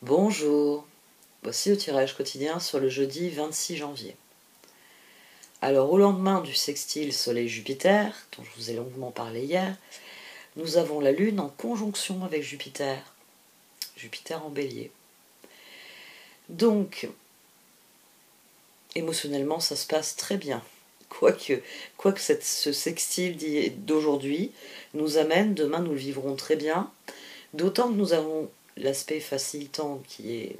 Bonjour, voici le tirage quotidien sur le jeudi 26 janvier. Alors au lendemain du sextile Soleil-Jupiter, dont je vous ai longuement parlé hier, nous avons la Lune en conjonction avec Jupiter, Jupiter en Bélier. Donc, émotionnellement, ça se passe très bien. Quoique ce sextile d'aujourd'hui nous amène, demain nous le vivrons très bien, d'autant que nous avons l'aspect facilitant qui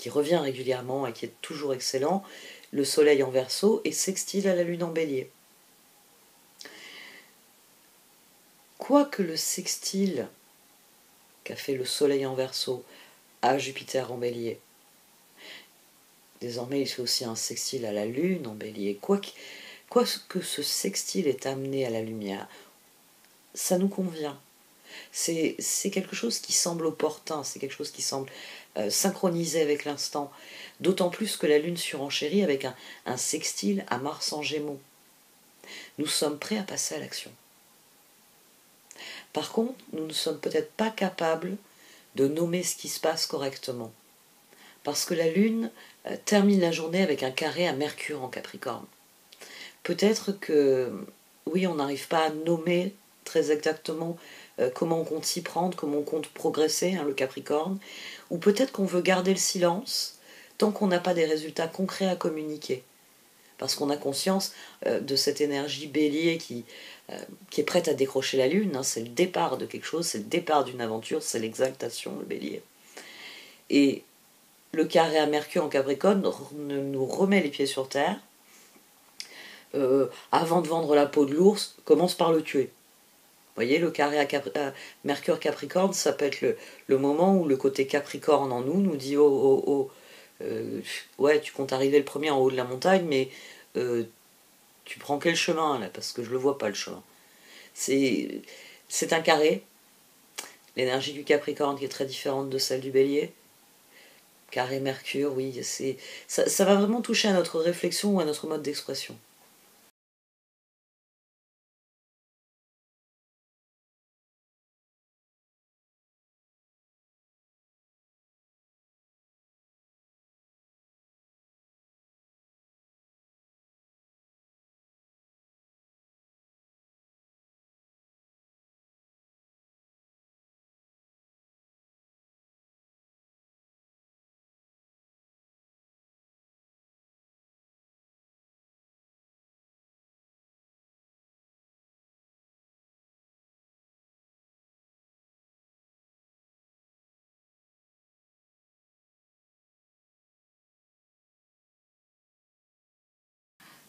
revient régulièrement et qui est toujours excellent, le Soleil en Verseau et sextile à la Lune en Bélier. Quoique le sextile qu'a fait le Soleil en Verseau à Jupiter en Bélier, désormais il fait aussi un sextile à la Lune en Bélier, quoique ce sextile est amené à la lumière, ça nous convient. C'est quelque chose qui semble opportun, c'est quelque chose qui semble synchronisé avec l'instant, d'autant plus que la Lune surenchérit avec un sextile à Mars en Gémeaux. Nous sommes prêts à passer à l'action. Par contre, nous ne sommes peut-être pas capables de nommer ce qui se passe correctement. Parce que la Lune termine la journée avec un carré à Mercure en Capricorne. Peut-être que, oui, on n'arrive pas à nommer très exactement comment on compte s'y prendre, comment on compte progresser, le Capricorne, ou peut-être qu'on veut garder le silence tant qu'on n'a pas des résultats concrets à communiquer. Parce qu'on a conscience de cette énergie bélier qui est prête à décrocher la Lune, c'est le départ de quelque chose, c'est le départ d'une aventure, c'est l'exaltation, le bélier. Et le carré à Mercure en Capricorne nous remet les pieds sur terre. Avant de vendre la peau de l'ours, commence par le tuer. Vous voyez, le carré à Mercure Capricorne, ça peut être le moment où le côté Capricorne en nous dit oh, ouais, tu comptes arriver le premier en haut de la montagne, mais tu prends quel chemin là, parce que je le vois pas le chemin. C'est un carré, l'énergie du Capricorne qui est très différente de celle du Bélier. Carré Mercure, oui, ça va vraiment toucher à notre réflexion ou à notre mode d'expression.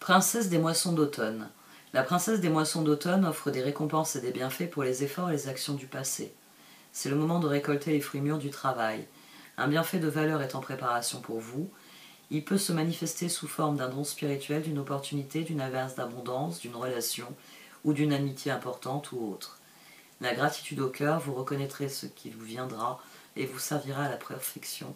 Princesse des moissons d'automne. La princesse des moissons d'automne offre des récompenses et des bienfaits pour les efforts et les actions du passé. C'est le moment de récolter les fruits mûrs du travail. Un bienfait de valeur est en préparation pour vous. Il peut se manifester sous forme d'un don spirituel, d'une opportunité, d'une averse d'abondance, d'une relation ou d'une amitié importante ou autre. La gratitude au cœur, vous reconnaîtrez ce qui vous viendra et vous servira à la perfection.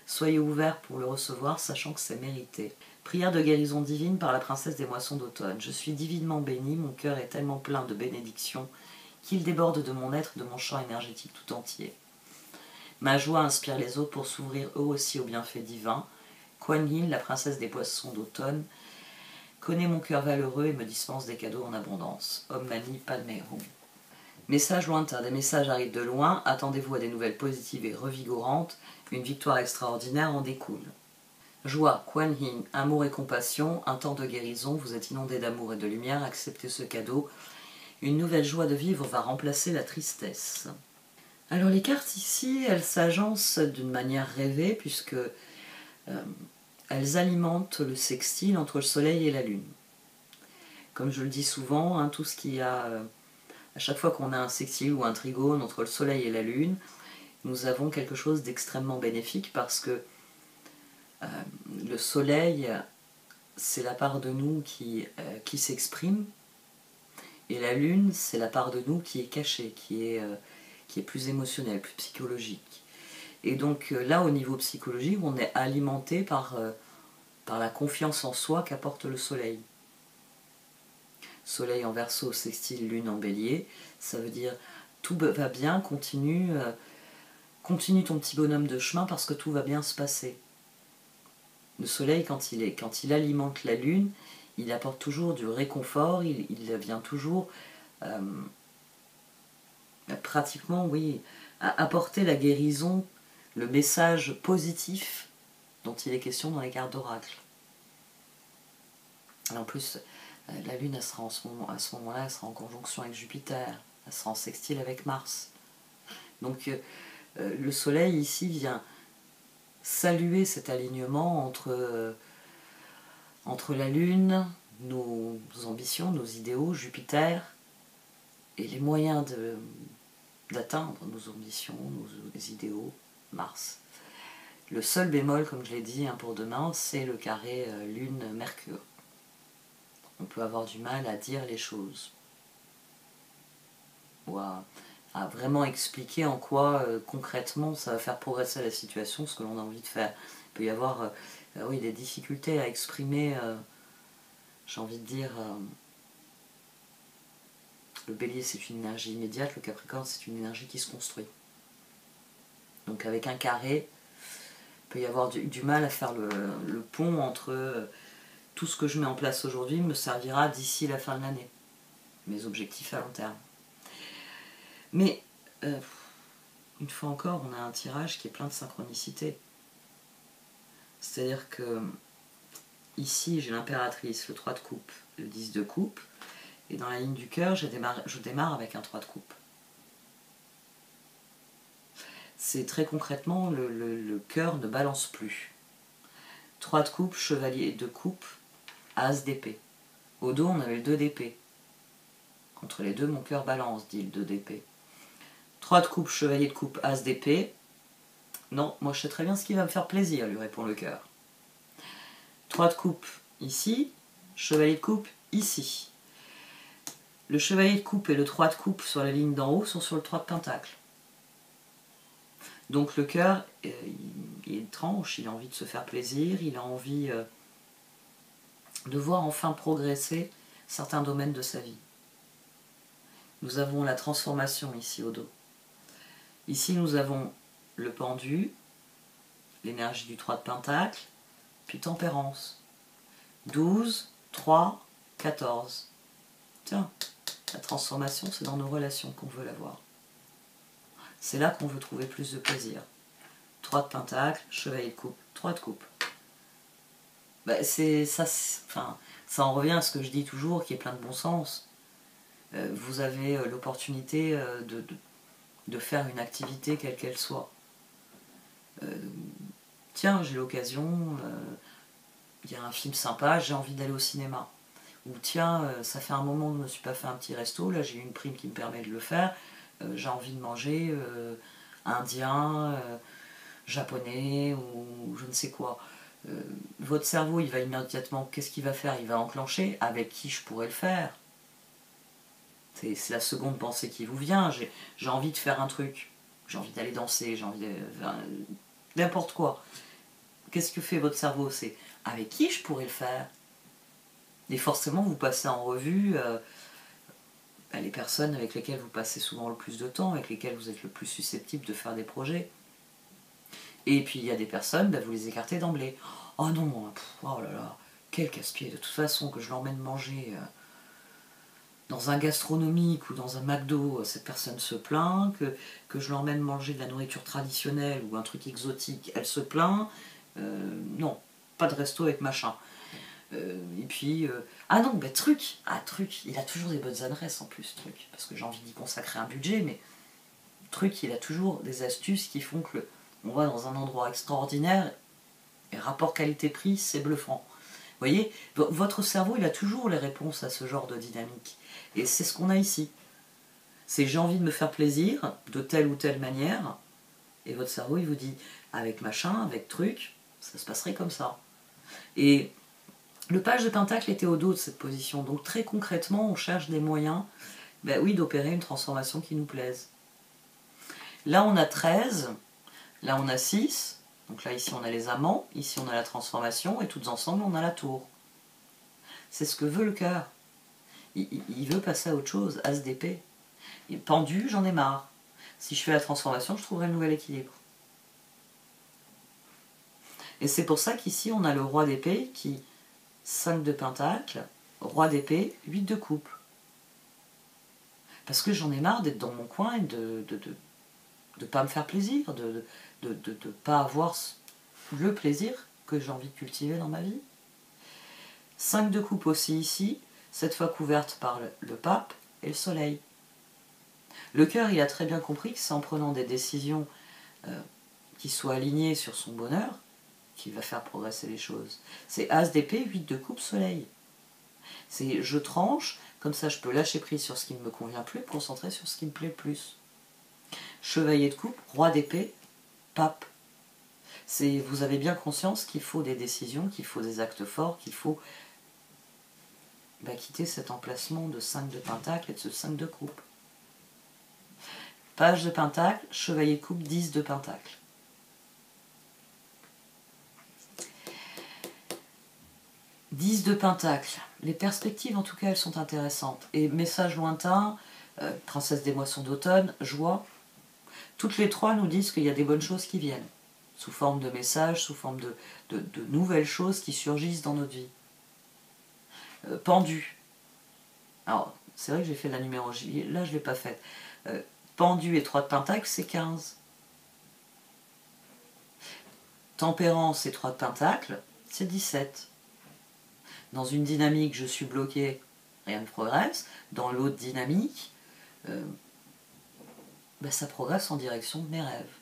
Soyez ouverts pour le recevoir, sachant que c'est mérité. Prière de guérison divine par la princesse des moissons d'automne. Je suis divinement bénie, mon cœur est tellement plein de bénédictions qu'il déborde de mon être, de mon champ énergétique tout entier. Ma joie inspire les autres pour s'ouvrir eux aussi aux bienfaits divins. Kuan Yin, la princesse des poissons d'automne, connaît mon cœur valeureux et me dispense des cadeaux en abondance. Om Mani Padme Hum. Message lointain, des messages arrivent de loin, attendez-vous à des nouvelles positives et revigorantes, une victoire extraordinaire en découle. Joie, Kuan Yin, amour et compassion, un temps de guérison, vous êtes inondé d'amour et de lumière, acceptez ce cadeau. Une nouvelle joie de vivre va remplacer la tristesse. Alors les cartes ici, elles s'agencent d'une manière rêvée puisque elles alimentent le sextile entre le soleil et la lune. Comme je le dis souvent, tout ce qui a... à chaque fois qu'on a un sextile ou un trigone entre le soleil et la lune, nous avons quelque chose d'extrêmement bénéfique parce que le soleil, c'est la part de nous qui s'exprime, et la lune, c'est la part de nous qui est cachée, qui est plus émotionnelle, plus psychologique. Et donc là, au niveau psychologique, on est alimenté par la confiance en soi qu'apporte le soleil. Soleil en Verseau, sextile, lune en Bélier, ça veut dire tout va bien, continue continue ton petit bonhomme de chemin parce que tout va bien se passer. Le soleil, quand il alimente la lune, il apporte toujours du réconfort, il vient toujours pratiquement, oui, apporter la guérison, le message positif dont il est question dans les cartes d'oracle. En plus, la lune, elle sera à ce moment-là, elle sera en conjonction avec Jupiter, elle sera en sextile avec Mars. Donc le soleil ici vient saluer cet alignement entre la lune, nos ambitions, nos idéaux, Jupiter, et les moyens d'atteindre nos ambitions, nos idéaux, Mars. Le seul bémol, comme je l'ai dit pour demain, c'est le carré Lune-Mercure. On peut avoir du mal à dire les choses, ou à vraiment expliquer en quoi concrètement ça va faire progresser la situation, ce que l'on a envie de faire. Il peut y avoir oui, des difficultés à exprimer, j'ai envie de dire, le bélier c'est une énergie immédiate, le capricorne c'est une énergie qui se construit. Donc avec un carré, il peut y avoir du mal à faire le pont entre tout ce que je mets en place aujourd'hui me servira d'ici la fin de l'année, mes objectifs à long terme. Mais une fois encore, on a un tirage qui est plein de synchronicité. C'est-à-dire que ici, j'ai l'impératrice, le 3 de coupe, le 10 de coupe, et dans la ligne du cœur, je démarre avec un 3 de coupe. C'est très concrètement, le cœur ne balance plus. 3 de coupe, chevalier de coupe, as d'épée. Au dos, on avait le 2 d'épée. Entre les deux, mon cœur balance, dit le 2 d'épée. 3 de coupe, chevalier de coupe, as d'épée. Non, moi je sais très bien ce qui va me faire plaisir, lui répond le cœur. 3 de coupe ici, chevalier de coupe ici. Le chevalier de coupe et le 3 de coupe sur la ligne d'en haut sont sur le 3 de pentacle. Donc le cœur, il est tranche, il a envie de se faire plaisir, il a envie de voir enfin progresser certains domaines de sa vie. Nous avons la transformation ici au dos. Ici nous avons le pendu, l'énergie du 3 de pentacle, puis tempérance. 12, 3, 14. Tiens, la transformation, c'est dans nos relations qu'on veut l'avoir. C'est là qu'on veut trouver plus de plaisir. 3 de pentacle, chevalier de coupe, 3 de coupe. Ben, ça en revient à ce que je dis toujours, qui est plein de bon sens. Vous avez l'opportunité de faire une activité quelle qu'elle soit. Tiens, j'ai l'occasion, il y a un film sympa, j'ai envie d'aller au cinéma. Ou tiens, ça fait un moment que je ne me suis pas fait un petit resto, là j'ai une prime qui me permet de le faire, j'ai envie de manger indien, japonais ou je ne sais quoi. Votre cerveau, il va immédiatement, qu'est-ce qu'il va faire? Il va enclencher avec qui je pourrais le faire. C'est la seconde pensée qui vous vient. J'ai envie de faire un truc, j'ai envie d'aller danser, j'ai envie de n'importe quoi. Qu'est-ce que fait votre cerveau? C'est avec qui je pourrais le faire? Et forcément, vous passez en revue les personnes avec lesquelles vous passez souvent le plus de temps, avec lesquelles vous êtes le plus susceptible de faire des projets. Et puis il y a des personnes, vous les écartez d'emblée. Oh non, oh là là, quel casse-pied, de toute façon, que je l'emmène manger dans un gastronomique ou dans un McDo, cette personne se plaint, que je l'emmène manger de la nourriture traditionnelle ou un truc exotique, elle se plaint. Non, pas de resto avec machin. Et puis, ah non, bah truc, il a toujours des bonnes adresses en plus, truc, parce que j'ai envie d'y consacrer un budget, mais truc, il a toujours des astuces qui font que on va dans un endroit extraordinaire, et rapport qualité-prix, c'est bluffant. Vous voyez, votre cerveau, il a toujours les réponses à ce genre de dynamique. Et c'est ce qu'on a ici. C'est j'ai envie de me faire plaisir, de telle ou telle manière, et votre cerveau, il vous dit, avec machin, avec truc, ça se passerait comme ça. Et le page de pentacle était au dos de cette position, donc très concrètement, on cherche des moyens, ben oui, d'opérer une transformation qui nous plaise. Là, on a 13, là, on a 6, donc là, ici, on a les amants, ici, on a la transformation, et toutes ensemble, on a la tour. C'est ce que veut le cœur. Il veut passer à autre chose, as d'épée. Pendu, j'en ai marre. Si je fais la transformation, je trouverai le nouvel équilibre. Et c'est pour ça qu'ici, on a le roi d'épée qui, 5 de pentacle, roi d'épée, 8 de coupe. Parce que j'en ai marre d'être dans mon coin et de pas me faire plaisir, de pas avoir le plaisir que j'ai envie de cultiver dans ma vie. 5 de coupe aussi ici, cette fois couverte par le pape et le soleil. Le cœur, il a très bien compris que c'est en prenant des décisions qui soient alignées sur son bonheur qu'il va faire progresser les choses. C'est as d'épée, 8 de coupe, soleil. C'est je tranche, comme ça je peux lâcher prise sur ce qui ne me convient plus, me concentrer sur ce qui me plaît le plus. Chevalier de coupe, roi d'épée, pape. Vous avez bien conscience qu'il faut des décisions, qu'il faut des actes forts, qu'il faut quitter cet emplacement de 5 de pentacle et de ce 5 de coupe. Page de pentacle, chevalier de coupe, 10 de pentacle. « 10 de pentacle. Les perspectives, en tout cas, elles sont intéressantes. Et message lointain, princesse des moissons d'automne, joie. Toutes les trois nous disent qu'il y a des bonnes choses qui viennent, sous forme de messages, sous forme de nouvelles choses qui surgissent dans notre vie. Pendu. Alors, c'est vrai que j'ai fait la numérologie, là je ne l'ai pas faite. Pendu et 3 de pentacle, c'est 15. Tempérance et 3 de pentacle, c'est 17. Dans une dynamique, je suis bloqué, rien ne progresse. Dans l'autre dynamique, ça progresse en direction de mes rêves.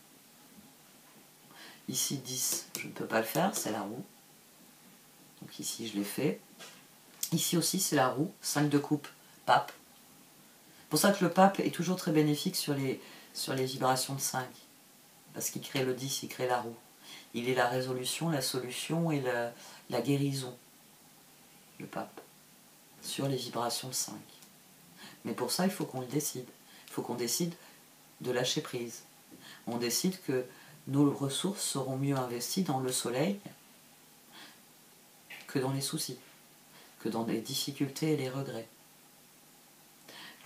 Ici, 10, je ne peux pas le faire, c'est la roue. Donc ici, je l'ai fait. Ici aussi, c'est la roue, 5 de coupe, pape. C'est pour ça que le pape est toujours très bénéfique sur les vibrations de 5. Parce qu'il crée le 10, il crée la roue. Il est la résolution, la solution et la guérison. Le pape, sur les vibrations de 5. Mais pour ça, il faut qu'on le décide. Il faut qu'on décide de lâcher prise. On décide que nos ressources seront mieux investies dans le soleil que dans les soucis, que dans les difficultés et les regrets.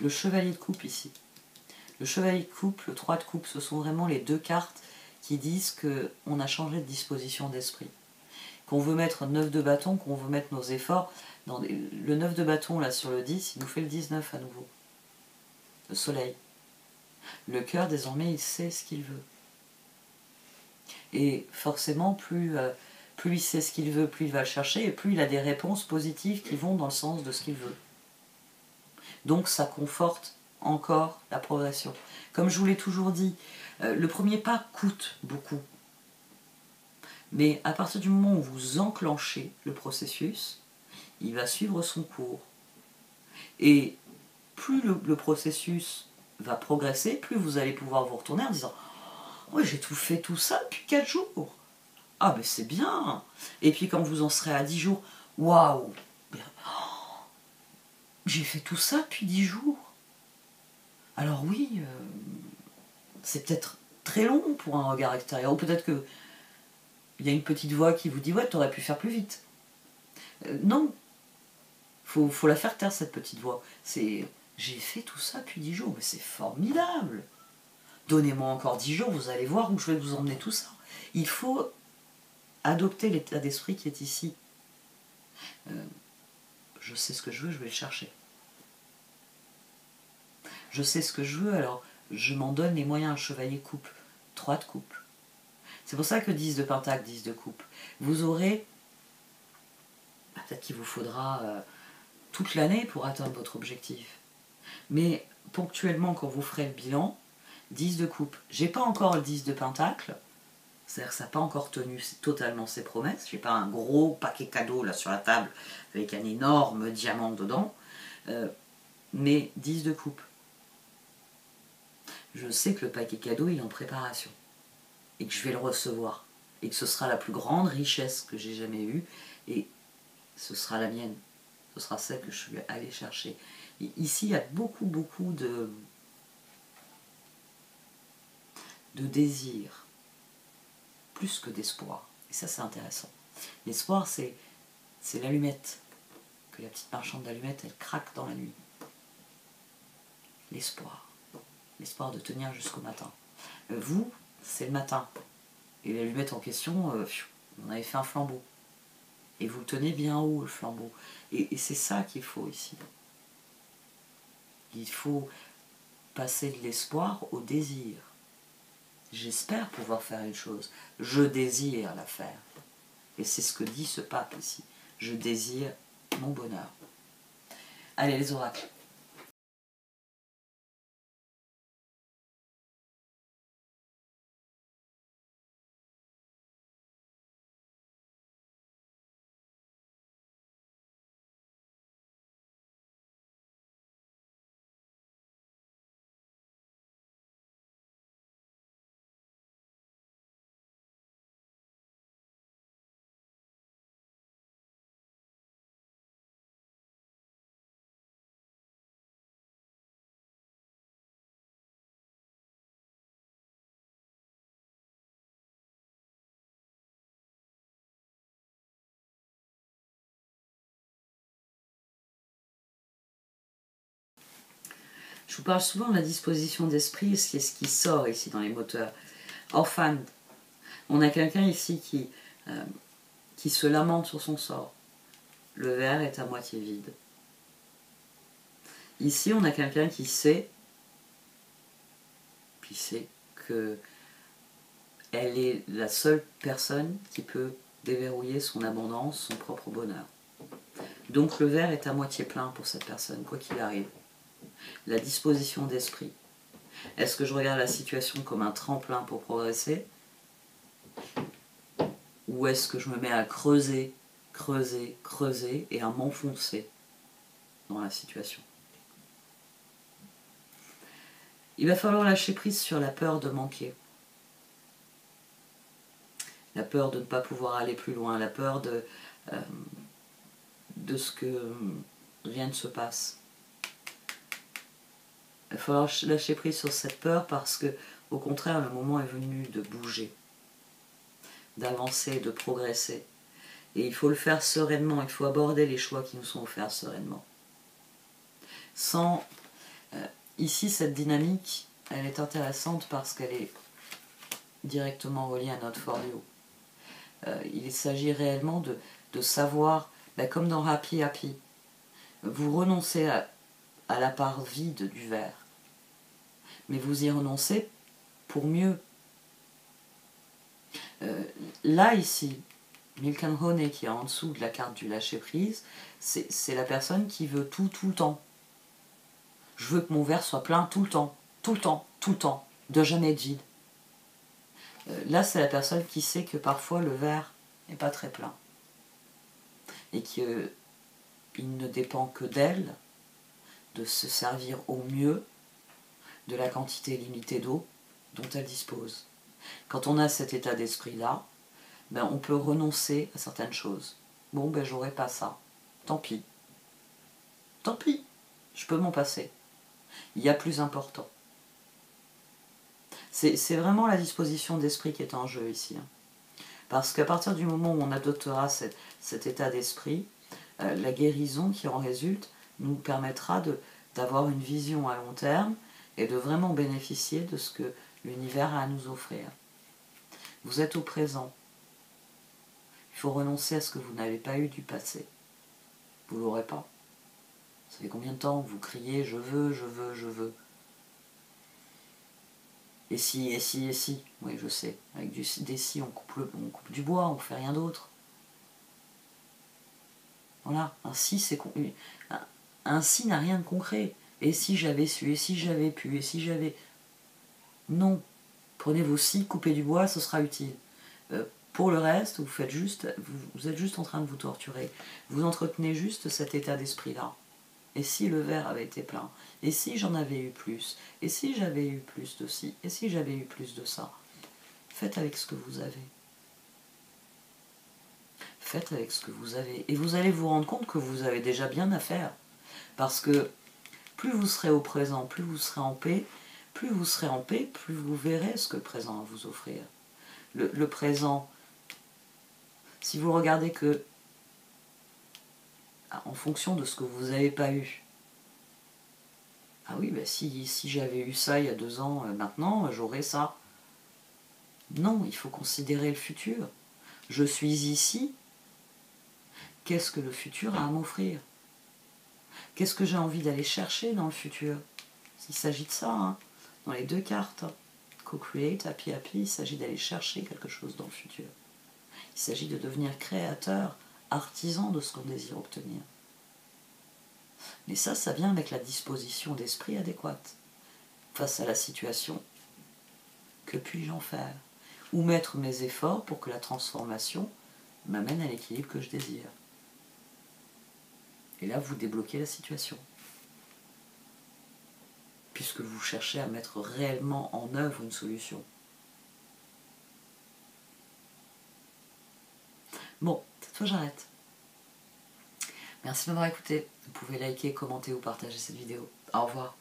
Le chevalier de coupe ici. Le chevalier de coupe, le 3 de coupe, ce sont vraiment les deux cartes qui disent qu'on a changé de disposition d'esprit. Qu'on veut mettre 9 de bâton, qu'on veut mettre nos efforts. Le 9 de bâton, là, sur le 10, il nous fait le 19 à nouveau. Le soleil. Le cœur, désormais, il sait ce qu'il veut. Et forcément, plus il sait ce qu'il veut, plus il va le chercher, et plus il a des réponses positives qui vont dans le sens de ce qu'il veut. Donc ça conforte encore la progression. Comme je vous l'ai toujours dit, le premier pas coûte beaucoup. Mais à partir du moment où vous enclenchez le processus, il va suivre son cours. Et plus le processus va progresser, plus vous allez pouvoir vous retourner en disant « Oui, j'ai tout fait tout ça depuis 4 jours. Ah, mais c'est bien !» Et puis quand vous en serez à 10 jours, « Waouh, j'ai fait tout ça depuis 10 jours. » Alors oui, c'est peut-être très long pour un regard extérieur. Ou peut-être que il y a une petite voix qui vous dit « Ouais, t'aurais pu faire plus vite. » Non, faut la faire taire, cette petite voix. C'est « J'ai fait tout ça depuis 10 jours, mais c'est formidable. Donnez-moi encore 10 jours, vous allez voir où je vais vous emmener tout ça. » Il faut adopter l'état d'esprit qui est ici. Je sais ce que je veux, je vais le chercher. Je sais ce que je veux, alors je m'en donne les moyens. Chevalier coupe, 3 de coupe. C'est pour ça que 10 de pentacle, 10 de coupe. Vous aurez, peut-être qu'il vous faudra toute l'année pour atteindre votre objectif. Mais ponctuellement, quand vous ferez le bilan, 10 de coupe. J'ai pas encore le 10 de pentacle, c'est-à-dire que ça n'a pas encore tenu totalement ses promesses. J'ai pas un gros paquet cadeau là sur la table avec un énorme diamant dedans, mais 10 de coupe. Je sais que le paquet cadeau il est en préparation et que je vais le recevoir et que ce sera la plus grande richesse que j'ai jamais eue et ce sera la mienne. Ce sera celle que je vais aller chercher. Et ici, il y a beaucoup de désir, plus que d'espoir. Et ça, c'est intéressant. L'espoir, c'est l'allumette. Que la petite marchande d'allumettes, elle craque dans la nuit. L'espoir. l'espoir de tenir jusqu'au matin. Vous, c'est le matin. Et l'allumette en question, on avait fait un flambeau. Et vous le tenez bien haut, le flambeau. Et c'est ça qu'il faut ici. Il faut passer de l'espoir au désir. J'espère pouvoir faire une chose. Je désire la faire. Et c'est ce que dit ce pape ici. Je désire mon bonheur. Allez, les oracles. Je vous parle souvent de la disposition d'esprit, c'est ce qui sort ici dans les moteurs. Orphan, on a quelqu'un ici qui se lamente sur son sort. Le verre est à moitié vide. Ici, on a quelqu'un qui sait que elle est la seule personne qui peut déverrouiller son abondance, son propre bonheur. Donc le verre est à moitié plein pour cette personne, quoi qu'il arrive. La disposition d'esprit. Est-ce que je regarde la situation comme un tremplin pour progresser? Ou est-ce que je me mets à creuser, creuser, creuser et à m'enfoncer dans la situation? Il va falloir lâcher prise sur la peur de manquer. La peur de ne pas pouvoir aller plus loin, la peur de ce que rien ne se passe. Il va falloir lâcher prise sur cette peur parce que, au contraire, le moment est venu de bouger, d'avancer, de progresser. Et il faut le faire sereinement, il faut aborder les choix qui nous sont offerts sereinement. Ici, cette dynamique, elle est intéressante parce qu'elle est directement reliée à notre fort du haut. Il s'agit réellement de savoir, comme dans Happy Happy, vous renoncez à la part vide du verre, mais vous y renoncez pour mieux. Là, ici, Milk and Honey, qui est en dessous de la carte du lâcher-prise, c'est la personne qui veut tout le temps. Je veux que mon verre soit plein tout le temps, tout le temps, tout le temps, de jamais être vide. Là, c'est la personne qui sait que parfois le verre n'est pas très plein. Et qu'il ne dépend que d'elle, de se servir au mieux de la quantité limitée d'eau dont elle dispose. Quand on a cet état d'esprit-là, on peut renoncer à certaines choses. Bon, j'aurai pas ça. Tant pis. Tant pis. Je peux m'en passer. Il y a plus important. C'est vraiment la disposition d'esprit qui est en jeu ici. Parce qu'à partir du moment où on adoptera cet état d'esprit, la guérison qui en résulte nous permettra d'avoir une vision à long terme et de vraiment bénéficier de ce que l'univers a à nous offrir. Vous êtes au présent. Il faut renoncer à ce que vous n'avez pas eu du passé. Vous ne l'aurez pas. Ça fait combien de temps que vous criez « je veux, je veux, je veux ». Et si, et si, et si. Oui, je sais. Avec des si, on coupe du bois, on ne fait rien d'autre. Voilà. Un si n'a rien de concret. Et si j'avais su, et si j'avais pu, et si j'avais... Non. Prenez vos si, coupez du bois, ce sera utile. Pour le reste, vous êtes juste en train de vous torturer. Vous entretenez juste cet état d'esprit-là. Et si le verre avait été plein? Et si j'en avais eu plus? Et si j'avais eu plus de ci? Et si j'avais eu plus de ça? Faites avec ce que vous avez. Faites avec ce que vous avez. Et vous allez vous rendre compte que vous avez déjà bien à faire. Parce que plus vous serez au présent, plus vous serez en paix. Plus vous serez en paix, plus vous verrez ce que le présent a à vous offrir. Le présent, si vous regardez que en fonction de ce que vous n'avez pas eu, Ah oui, bah si j'avais eu ça il y a 2 ans, maintenant, j'aurais ça. Non, il faut considérer le futur. Je suis ici, qu'est-ce que le futur a à m'offrir? Qu'est-ce que j'ai envie d'aller chercher dans le futur? Il s'agit de ça, hein, dans les 2 cartes. Co-create, happy happy, il s'agit d'aller chercher quelque chose dans le futur. Il s'agit de devenir créateur, artisan de ce qu'on désire obtenir. Mais ça vient avec la disposition d'esprit adéquate. Face à la situation, que puis-je en faire? Où mettre mes efforts pour que la transformation m'amène à l'équilibre que je désire? Et là, vous débloquez la situation. Puisque vous cherchez à mettre réellement en œuvre une solution. Bon, cette fois j'arrête. Merci de m'avoir écouté. Vous pouvez liker, commenter ou partager cette vidéo. Au revoir.